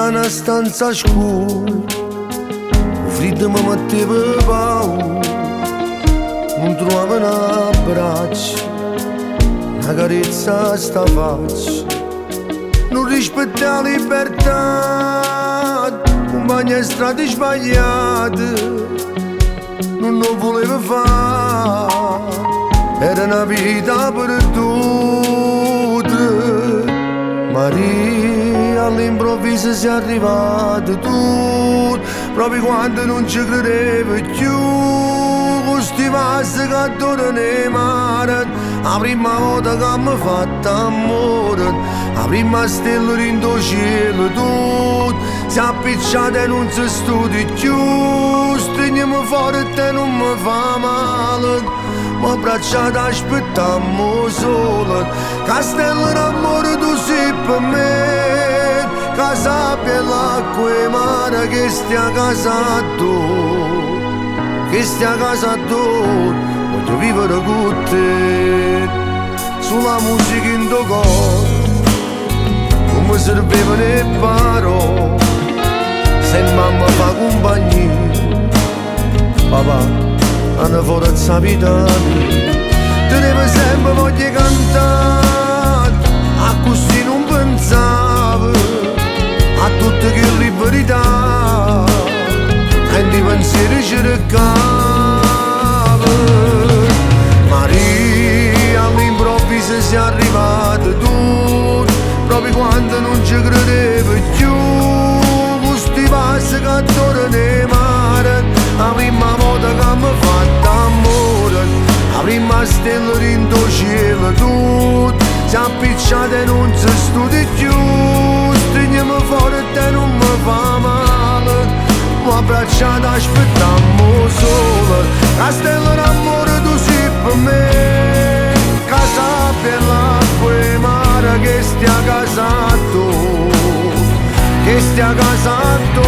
sta una stanza scura, freddo mi metteva paura, non trovavo un abbraccio, una carezza a sta faccia, non rispetta la libertà, compagna di strade sbagliate, non lo volevo fare, era una vita perduta. Maria, all'improvviso sei arrivato tu, proprio quando non ci credevo più, con sti passi che adoro nei mare, la prima volta che mi fatto amore, la prima stella in tuo cielo tu, si appicciata e non si studi più, stringiamo forte e non mi fa male. Ma bracciata aspettammo solo, castello d'amore tu sei per me, che sappia l'acqua e mare che stia a casa tu, che stia a casa tu, voglio vivere con te, sulla musica in tuo cuore, come servevano le parole, se mamma fa compagnia, papà. Una forza vitale, tenevo sempre voglia di cantare, a così non pensavo, a tutte che libertà, e di pensieri cercavo. Maria, all'improvviso sei arrivata tu, proprio quando non ci credevo più, con sti passi che adoro nei mare, la prima volta che mi fatto amore, la prima stella in tuo cielo tu, si appicciata e non si studi più, stringiamo forte e non mi fa male, ma abbracciata aspettammo solo, la stella d'amore tu sei per me, che sappia l'acqua e mare che stia a casa tu, che stia a casa tu.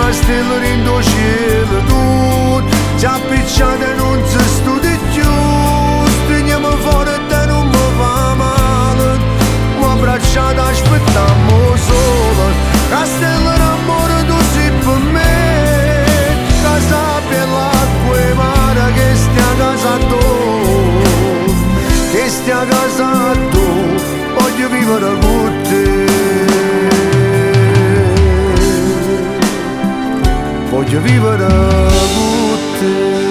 Stella in tuo cielo tu, ci appicciate e non si studi più, stringiamo forte e non mi fa male, ma abbracciata aspettammo solo, che stella d'amore tu sei per me, che sappia l'acqua e mare che stia a casa tu, che stia a casa tu, voglio vivere con te. Voglio vivere con te.